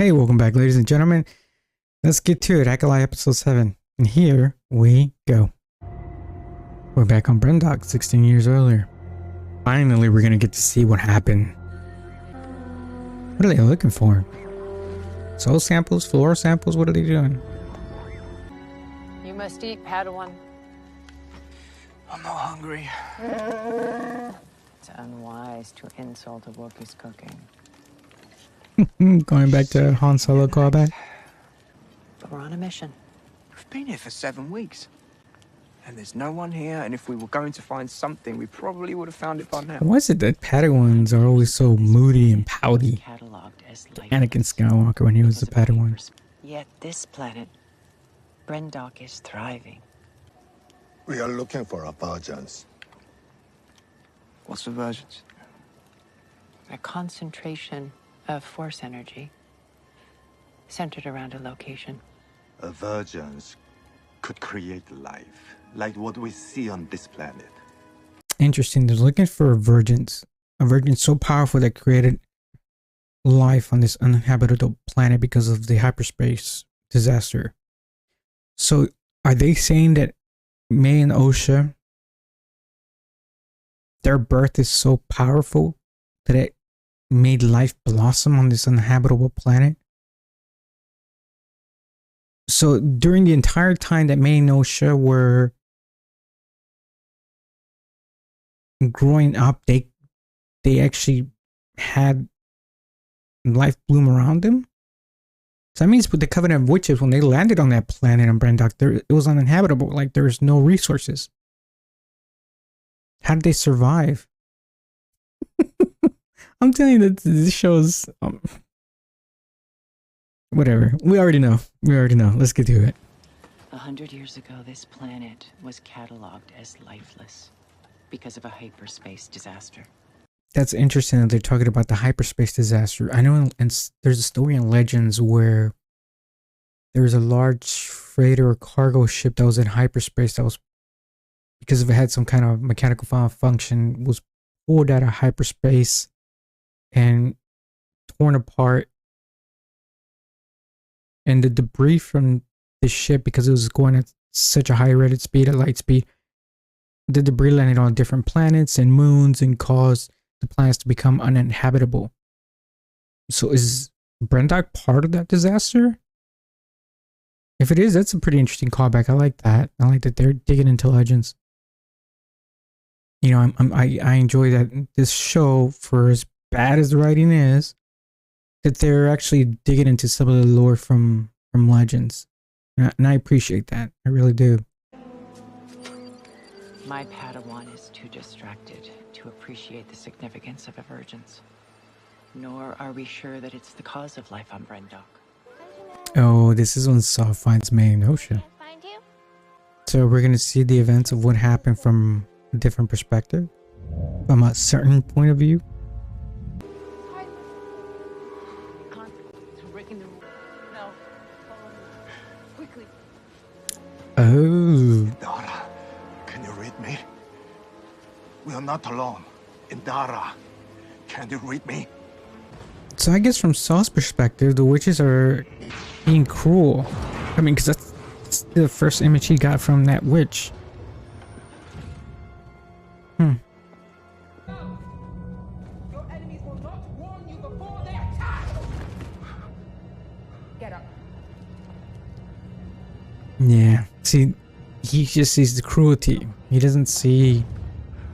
Hey, welcome back, ladies and gentlemen. Let's get to it. Acolyte episode 7. And here we go. We're back on Brendock 16 years earlier. Finally, we're gonna get to see what happened. What are they looking for? Soul samples? Floor samples? What are they doing? You must eat, Padawan. I'm not hungry. It's unwise to insult a Wookiee's cooking. Going back to Han Solo callback. But we're on a mission. We've been here for 7 weeks. And there's no one here, and if we were going to find something, we probably would have found it by now. Why is it that Padawans are always so moody and pouty? Cataloged as Anakin Skywalker when he was the Padawan. Yet this planet, Brendock, is thriving. We are looking for a virgins. What's the versions? A concentration of force energy centered around a location. A virgins could create life, like what we see on this planet. Interesting. They're looking for a virgin so powerful that created life on this uninhabitable planet because of the hyperspace disaster. So are they saying that May and Osha, their birth is so powerful that it made life blossom on this uninhabitable planet? So during the entire time that May and Osha were growing up, they actually had life bloom around them. So that means with the Covenant of Witches, when they landed on that planet on Brendock, it was uninhabitable. Like there's no resources. How did they survive? I'm telling you that this shows whatever. We already know. Let's get to it. 100 years ago, this planet was cataloged as lifeless because of a hyperspace disaster. That's interesting that they're talking about the hyperspace disaster. I know there's a story in Legends where there was a large freighter or cargo ship that was in hyperspace that was, because if it had some kind of mechanical function, was pulled out of hyperspace and torn apart. And the debris from the ship, because it was going at such a high rated speed, at light speed, the debris landed on different planets and moons and caused the planets to become uninhabitable. So is Brendock part of that disaster? If it is, that's a pretty interesting callback. I like that. I like that they're digging into Legends. You know, I enjoy that this show, for as bad as the writing is, that they're actually digging into some of the lore from Legends. And I appreciate that. I really do. My Padawan is too distracted to appreciate the significance of emergence. Nor are we sure that it's the cause of life on Brendock. Oh, this is when Saw finds May and Osha. So we're going to see the events of what happened from a different perspective, from a certain point of view. Oh. Indara, can you read me? We are not alone. Indara, can you read me? So I guess from Saw's perspective, the witches are being cruel. I mean, because that's the first image he got from that witch. Your enemies will not warn you before they attack! Get up. Yeah. See, he just sees the cruelty. He doesn't see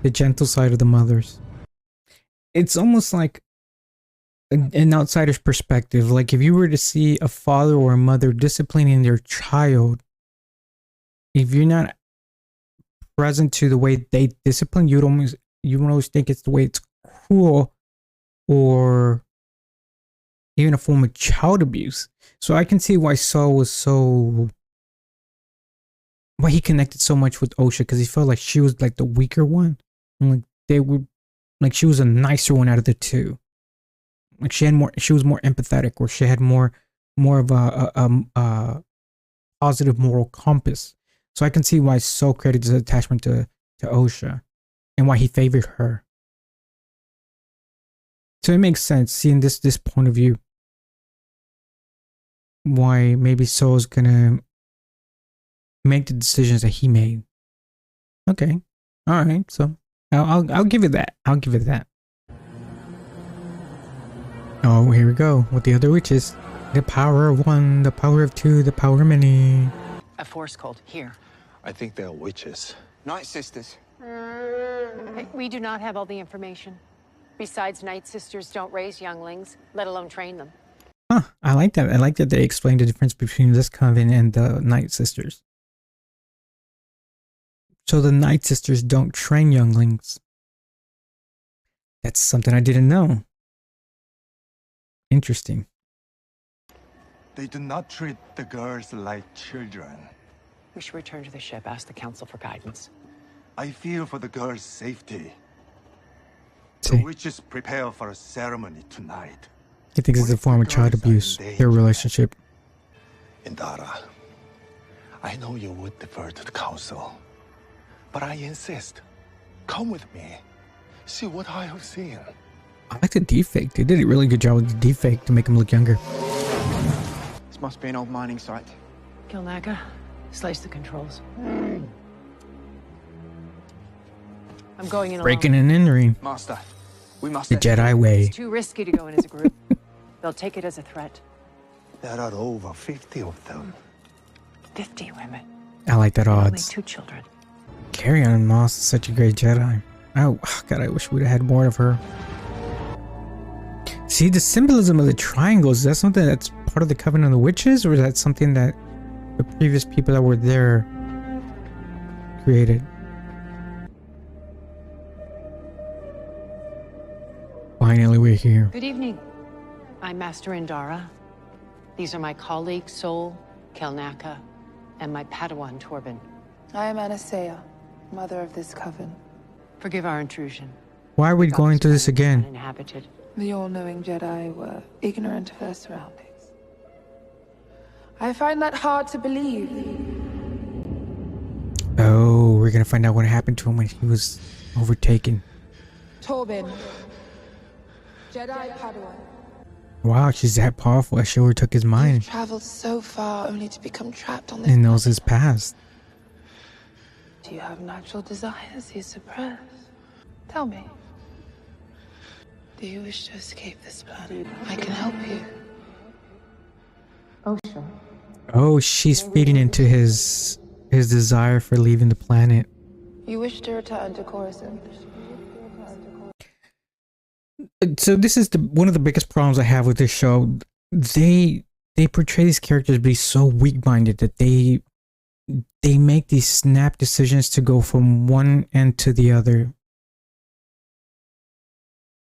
the gentle side of the mothers. It's almost like an outsider's perspective. Like if you were to see a father or a mother disciplining their child, if you're not present to the way they discipline, you would always think it's the way it's cruel or even a form of child abuse. So I can see why Saul was why he connected so much with Osha, because he felt like she was like the weaker one, and like she was a nicer one out of the two. Like she was more empathetic, or she had more of a positive moral compass. So I can see why Saul created this attachment to Osha, and why he favored her. So it makes sense seeing this point of view. why maybe Soul's gonna make the decisions that he made. Okay, all right. So I'll give it that. I'll give it that. Oh, here we go with the other witches. The power of one, the power of two, the power of many. A force cult here. I think they're witches. Night Sisters. Hey, we do not have all the information. Besides, Night Sisters don't raise younglings, let alone train them. Huh, I like that. I like that they explained the difference between this coven and the Night Sisters. So the Night Sisters don't train younglings. That's something I didn't know. Interesting. They do not treat the girls like children. We should return to the ship, ask the council for guidance. I fear for the girls' safety. See, The witches prepare for a ceremony tonight. he thinks it's a form of child abuse, their relationship. Indara, I know you would defer to the council, but I insist. Come with me. See what I have seen. I like the defake. They did a really good job with the defake to make him look younger. This must be an old mining site. Kilnaka, slice the controls. I'm going in alone. Breaking and entering. Master, we must... The Jedi way. It's too risky to go in as a group. They'll take it as a threat. There are over 50 of them. 50 women. I like that Only odds. 2 children. Carry-on Moss is such a great Jedi. Oh, God, I wish we'd have had more of her. See, the symbolism of the triangles, is that something that's part of the Covenant of the Witches, or is that something that the previous people that were there created? Finally, we're here. Good evening. I'm Master Indara. These are my colleagues, Sol, Kelnaka, and my Padawan, Torben. I am Anastasia, mother of this coven. Forgive our intrusion. Why are we going through this again? Uninhabited. The all-knowing Jedi were ignorant of their surroundings. I find that hard to believe. Oh, we're gonna find out what happened to him when he was overtaken. Torben, Jedi Padawan. Wow, she's that powerful. I sure took his You've mind traveled so far only to become trapped on this and knows planet. his past. Do you have natural desires you suppress? Tell me. Do you wish to escape this planet? I can help you. Oh, sure. Oh, she's feeding into his desire for leaving the planet. You wish to return to Coruscant? So this is one of the biggest problems I have with this show. They portray these characters to be so weak-minded that they make these snap decisions to go from one end to the other.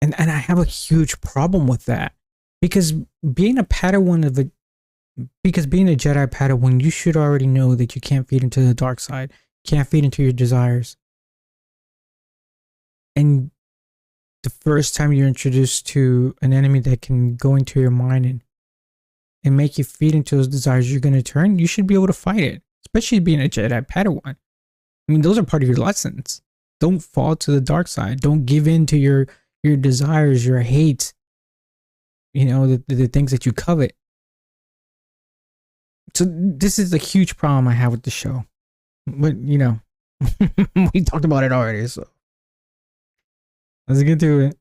And I have a huge problem with that. Because being a Jedi Padawan, you should already know that you can't feed into the dark side. You can't feed into your desires. And the first time you're introduced to an enemy that can go into your mind and make you feed into those desires you're going to turn, you should be able to fight it. Especially being a Jedi Padawan. I mean, those are part of your lessons. Don't fall to the dark side. Don't give in to your desires, your hate, the things that you covet. So this is a huge problem I have with the show. But, we talked about it already, so let's get to it.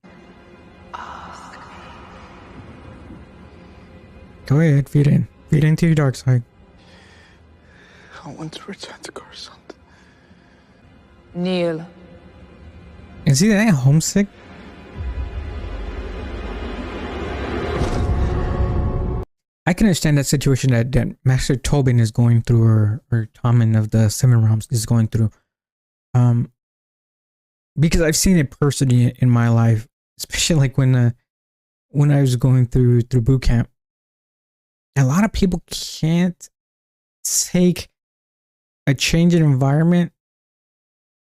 Go ahead, feed in. Feed into your dark side. I want to return to Coruscant. Kneel. Is he that homesick? I can understand that situation that Master Tobin is going through, or Tommen of the Seven Realms is going through. Because I've seen it personally in my life, especially like when I was going through boot camp. A lot of people can't take a change in environment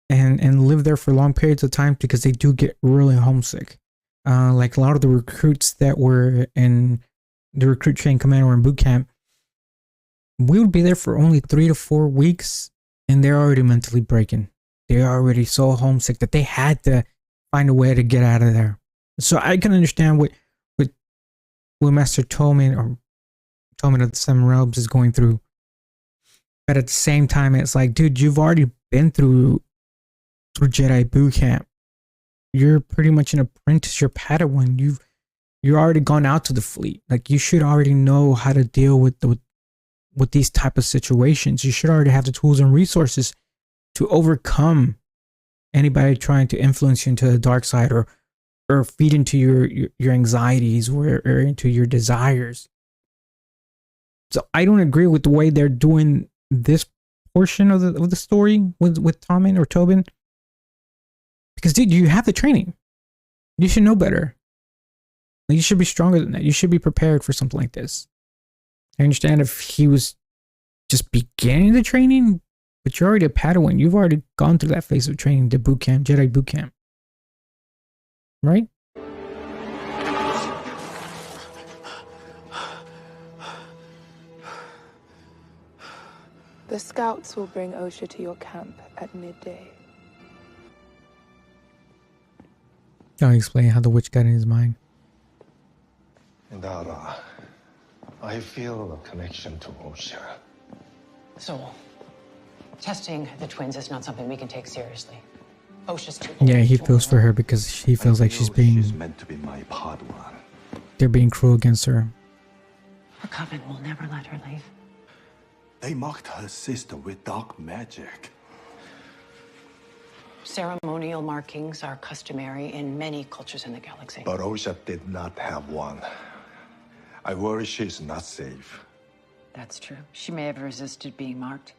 and live there for long periods of time because they do get really homesick. Like a lot of the recruits that were in the recruit train command or in boot camp, we would be there for only 3 to 4 weeks and they're already mentally breaking. They're already so homesick that they had to find a way to get out of there. So I can understand what Master Tolman or told me that the Seven Realms is going through. But at the same time, it's like, dude, you've already been through Jedi boot camp. You're pretty much an apprentice. You're Padawan. You're already gone out to the fleet. Like, you should already know how to deal with these type of situations. You should already have the tools and resources to overcome anybody trying to influence you into the dark side or feed into your anxieties or into your desires. So I don't agree with the way they're doing this portion of the story with Tommen or Tobin. Because, dude, you have the training. You should know better. You should be stronger than that. You should be prepared for something like this. I understand if he was just beginning the training, but you're already a Padawan. You've already gone through that phase of training, the boot camp, Jedi boot camp. Right? The scouts will bring Osha to your camp at midday. I'll explain how the witch got in his mind. Indara, I feel a connection to Osha. Soul, testing the twins is not something we can take seriously. Osha's too old. Yeah, he feels for her because he feels like she's meant to be my Padawan. They're being cruel against her. The Coven will never let her leave. They mocked her sister with dark magic. Ceremonial markings are customary in many cultures in the galaxy. But Osha did not have one. I worry she's not safe. That's true. She may have resisted being marked.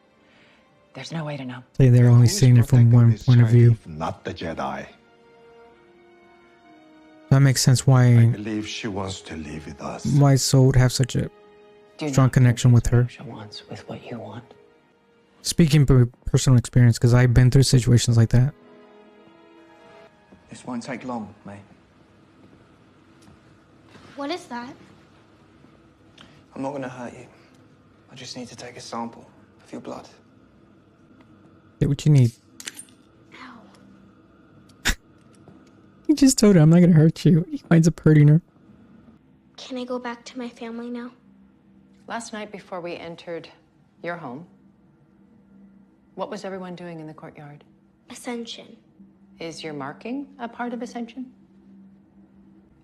There's no way to know. Say they're only seeing it from one point of view. Not the Jedi. That makes sense I why believe she wants to live with us. Soul would have such a strong connection with her. Osha wants with what you want. Speaking from personal experience, because I've been through situations like that. This won't take long, mate. What is that? I'm not gonna hurt you. I just need to take a sample of your blood. Get what you need. Ow. He just told her, I'm not going to hurt you. He winds up hurting her. Can I go back to my family now? Last night before we entered your home, what was everyone doing in the courtyard? Ascension. Is your marking a part of Ascension?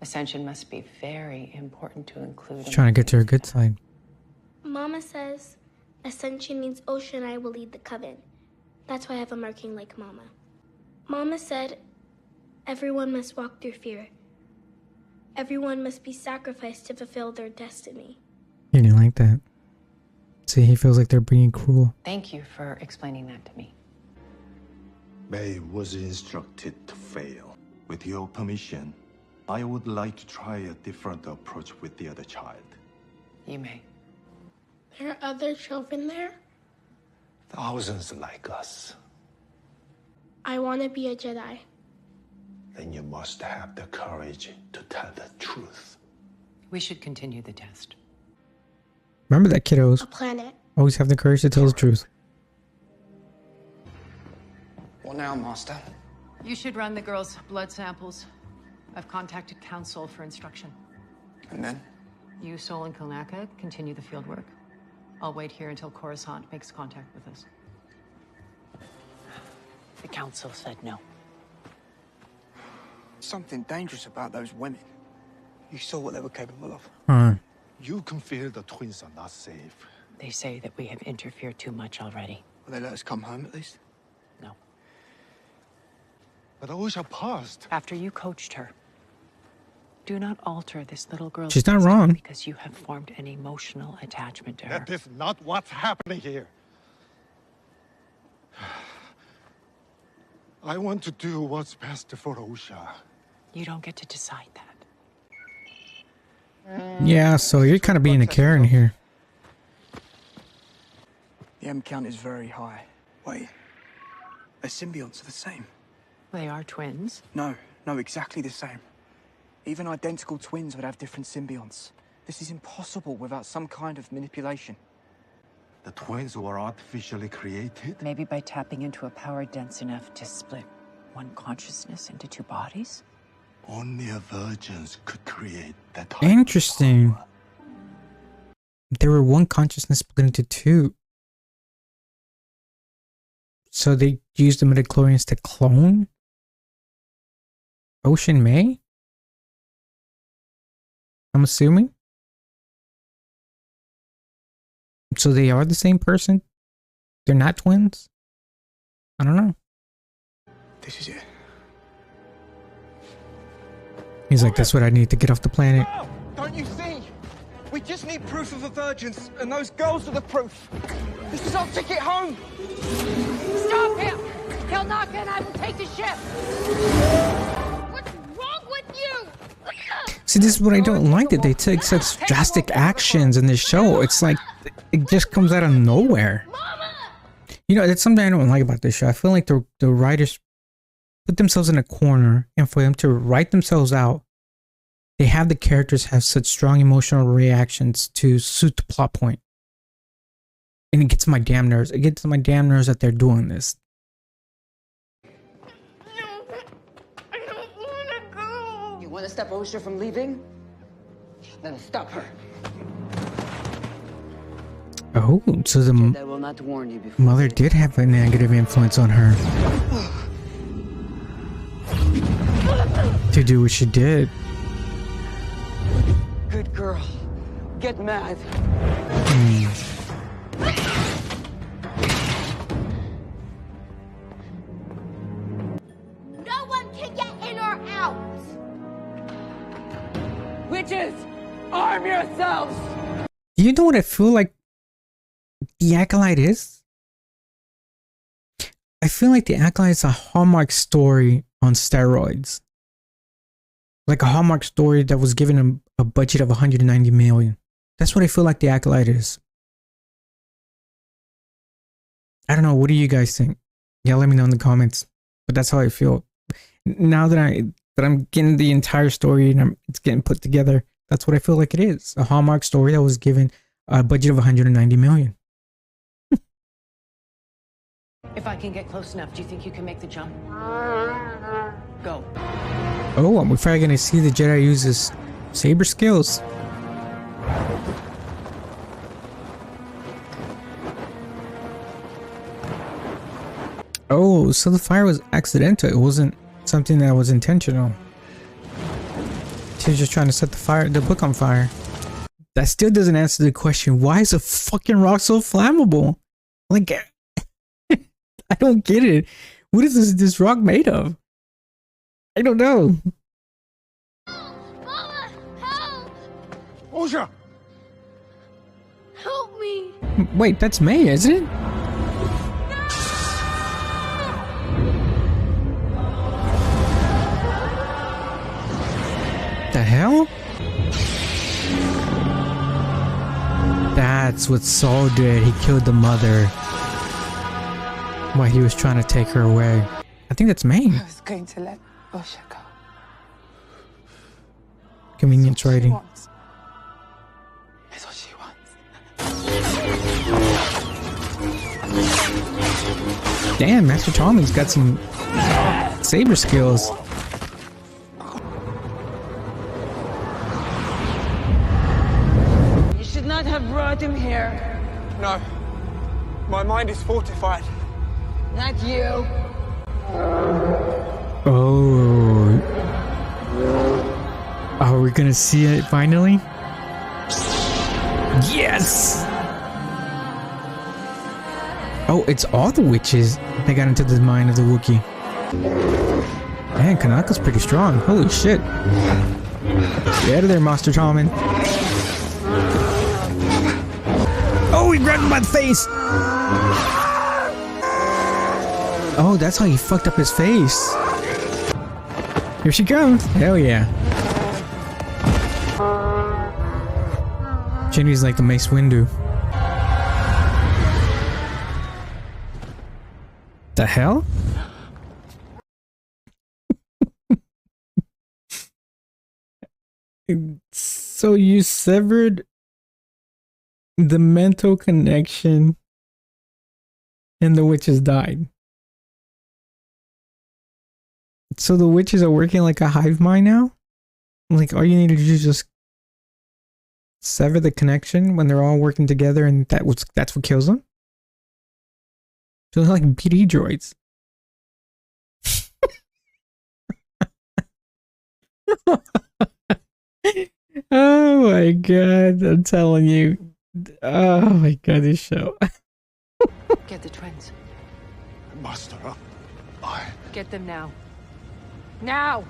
Ascension must be very important to include. She's trying to get to her good side. Mama says Ascension means Osha and I will lead the Coven. That's why I have a marking like Mama. Mama said everyone must walk through fear. Everyone must be sacrificed to fulfill their destiny. He didn't like that. See, he feels like they're being cruel. Thank you for explaining that to me. May was instructed to fail. With your permission, I would like to try a different approach with the other child. You may. There are other children there? Thousands like us. I want to be a Jedi. Then you must have the courage to tell the truth. We should continue the test. Remember that, kiddos. A planet. Always have the courage to tell the truth. What now, Master? You should run the girls' blood samples. I've contacted Council for instruction. And then? You, Sol, and Kilnaka continue the field work. I'll wait here until Coruscant makes contact with us. The Council said no. Something dangerous about those women. You saw what they were capable of. You can feel the twins are not safe. They say that we have interfered too much already. Will they let us come home at least? No. But Osha passed. After you coached her, do not alter this little girl's She's not destiny wrong. because you have formed an emotional attachment to her. That is not what's happening here. I want to do what's best for Osha. You don't get to decide that. Yeah, so you're kind of being a Karen here. The M count is very high. Wait. Their symbionts are the same. They are twins. No, exactly the same. Even identical twins would have different symbionts. This is impossible without some kind of manipulation. The twins were artificially created? Maybe by tapping into a power dense enough to split one consciousness into two bodies? Only a virgin could create that type Interesting. of power. They were one consciousness split into two. So they used the midichlorians to clone Ocean May? I'm assuming. So they are the same person? They're not twins? I don't know. This is it. He's like, that's what I need to get off the planet. Don't you see? We just need proof of emergence, and those girls are the proof. This is our ticket home. Stop him! Kelnaka and I will take the ship! What's wrong with you? See, this is what I don't like, that they take such drastic actions in this show. It's like, it just comes out of nowhere. You know, that's something I don't like about this show. I feel like the writers put themselves in a corner, and for them to write themselves out, they have the characters have such strong emotional reactions to suit the plot point. And it gets on my damn nerves. It gets on my damn nerves that they're doing this. I don't want to go. You want to stop Osha from leaving? Then stop her. Oh, so the I will not warn you before. mother did have a negative influence on her to do what she did. Good girl. Get mad. No one can get in or out. Witches, arm yourselves. You know what I feel like the Acolyte is? I feel like the Acolyte is a Hallmark story on steroids. Like a Hallmark story that was given a budget of 190 million. That's what I feel like the Acolyte is. I don't know. What do you guys think? Yeah, let me know in the comments. But that's how I feel. Now that I'm getting the entire story and it's getting put together, that's what I feel like it is. A Hallmark story that was given a budget of 190 million. If I can get close enough, do you think you can make the jump? Go. Oh, we're probably gonna see the Jedi use his saber skills. Oh, so the fire was accidental. It wasn't something that was intentional. She was just trying to set the book on fire. That still doesn't answer the question. Why is a fucking rock so flammable? Like, I don't get it. What is this rock made of? I don't know. Mama, help! Osha! Help me! Wait, that's May, isn't it? The hell? That's what Saul did. He killed the mother while he was trying to take her away. I think that's May. I was going to let Osha go. Convenience writing. Wants. It's what she wants. Damn, Master Tommen's got some saber skills. You should not have brought him here. No. My mind is fortified. Not you. Oh. Are we gonna see it finally? Yes! Oh, it's all the witches that got into the mind of the Wookiee. Man, Kanaka's pretty strong. Holy shit. Get out of there, Master Tommen. Oh, he grabbed him by the face! Oh, that's how he fucked up his face. Here she comes. Hell yeah. Jenny's like the Mace Windu. The hell? So you severed the mental connection and the witches died. So the witches are working like a hive mind now? Like all you need to do is just sever the connection when they're all working together, and that's what kills them. So they're like BD droids. Oh my god, I'm telling you. Oh my god, this show. Get the twins. Master, Get them now. Now!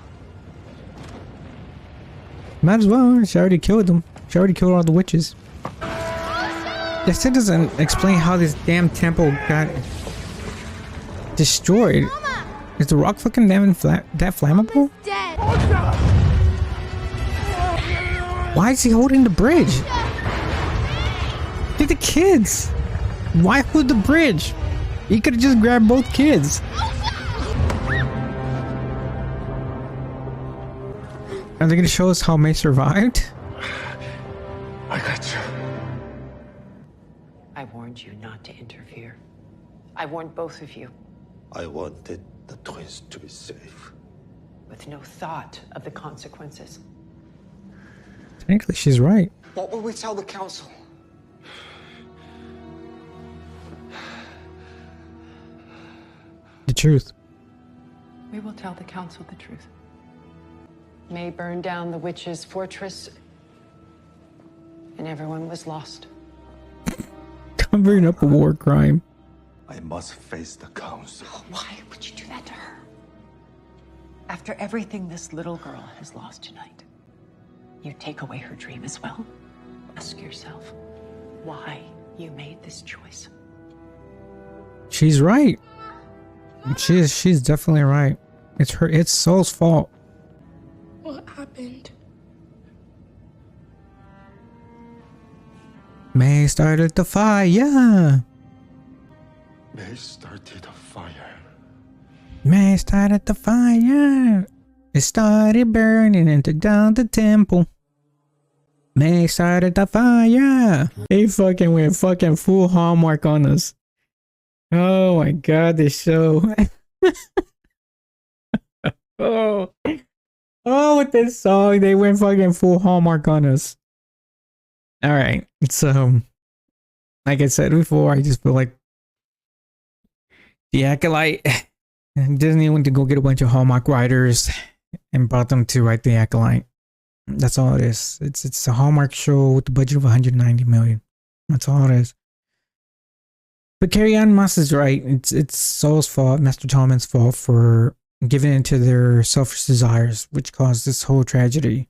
Might as well. She already killed them. She already killed all the witches. That still doesn't explain how this damn temple got destroyed. Mama! Is the rock fucking damn that flammable? Dead. Why is he holding the bridge? They're the kids. Why hold the bridge? He could have just grabbed both kids. Are they going to show us how May survived? I got you. I warned you not to interfere. I warned both of you, I wanted the twins to be safe. with no thought of the consequences. Technically, she's right. What will we tell the council? The truth. We will tell the council the truth. May burned down the witch's fortress, and everyone was lost. Covering up a war crime. I must face the council. Why would you do that to her? After everything this little girl has lost tonight, you take away her dream as well? Ask yourself why you made this choice. She's right. She's definitely right. It's Soul's fault. What happened? May started the fire. May started a fire. May started the fire. It started burning and took down the temple. May started the fire. They fucking went fucking full Hallmark on us. Oh my god, this show. Oh, with this song, they went fucking full Hallmark on us. All right, so like I said before, I just feel like the Acolyte, Disney went to go get a bunch of Hallmark writers and brought them to write the Acolyte. That's all it is. It's a Hallmark show with a budget of 190 million. That's all it is. But Carrie Ann Moss is right. It's Saul's fault, Master Tolman's fault for giving in to their selfish desires, which caused this whole tragedy.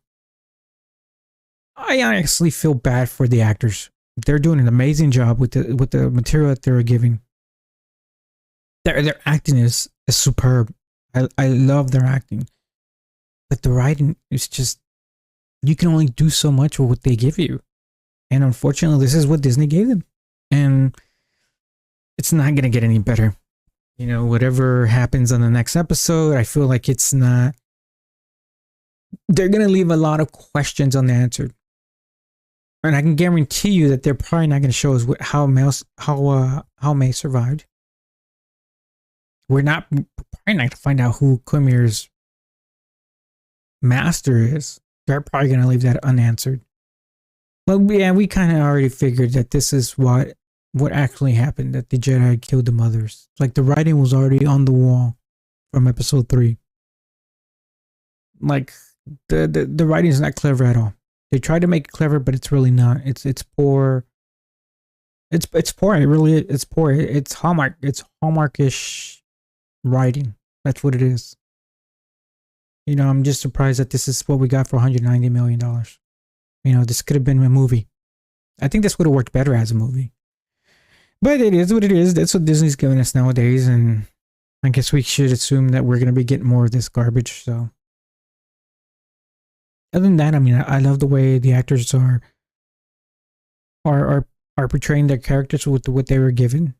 I honestly feel bad for the actors. They're doing an amazing job with the material that they're giving. Their acting is superb. I love their acting. But the writing is just, you can only do so much with what they give you. And unfortunately, this is what Disney gave them. And it's not going to get any better. You know, whatever happens on the next episode, I feel like it's not. They're going to leave a lot of questions unanswered. And I can guarantee you that they're probably not going to show us how May survived. We're probably not going to find out who Kumir's master is. They're probably going to leave that unanswered. But yeah, we kind of already figured that this is what actually happened, that the Jedi killed the mothers. Like, the writing was already on the wall from episode 3. Like, the writing is not clever at all. They tried to make it clever, but it's really not. It's poor. It's poor. It really is. It's poor. It's Hallmark. It's Hallmarkish writing. That's what it is. You know, I'm just surprised that this is what we got for $190 million. You know, this could have been a movie. I think this would have worked better as a movie. But it is what it is. That's what Disney's giving us nowadays. And I guess we should assume that we're going to be getting more of this garbage. So, other than that, I mean, I love the way the actors are portraying their characters with what they were given.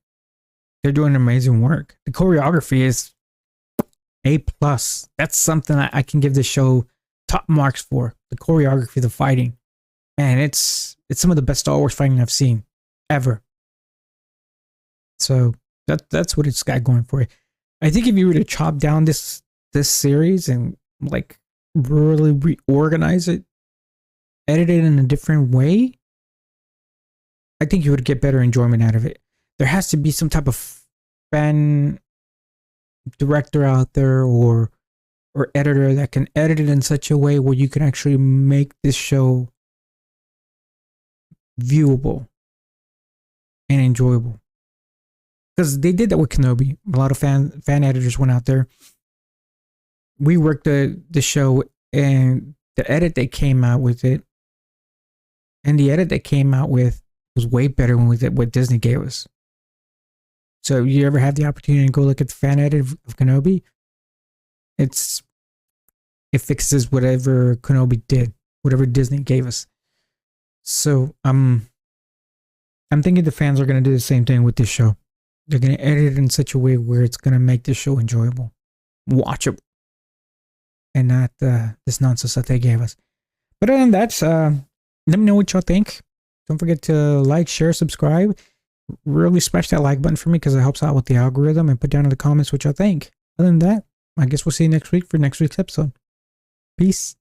They're doing amazing work. The choreography is A+. That's something I can give this show top marks for. The choreography, the fighting. Man, it's some of the best Star Wars fighting I've seen ever. So that's what it's got going for it. I think if you were to chop down this series and like really reorganize it edited in a different way, I think you would get better enjoyment out of it. There has to be some type of fan director out there or editor that can edit it in such a way where you can actually make this show viewable and enjoyable. Because they did that with Kenobi. A lot of fan editors went out there. We worked the show, and the edit they came out with it, and the edit they came out with was way better than what Disney gave us. So if you ever have the opportunity to go look at the fan edit of Kenobi, it fixes whatever Kenobi did, whatever Disney gave us. So I'm thinking the fans are going to do the same thing with this show. They're going to edit it in such a way where it's going to make this show enjoyable, watchable, and not this nonsense that they gave us. But other than that, let me know what y'all think. Don't forget to like, share, subscribe. Really smash that like button for me because it helps out with the algorithm, and put down in the comments what y'all think. Other than that, I guess we'll see you next week for next week's episode. Peace.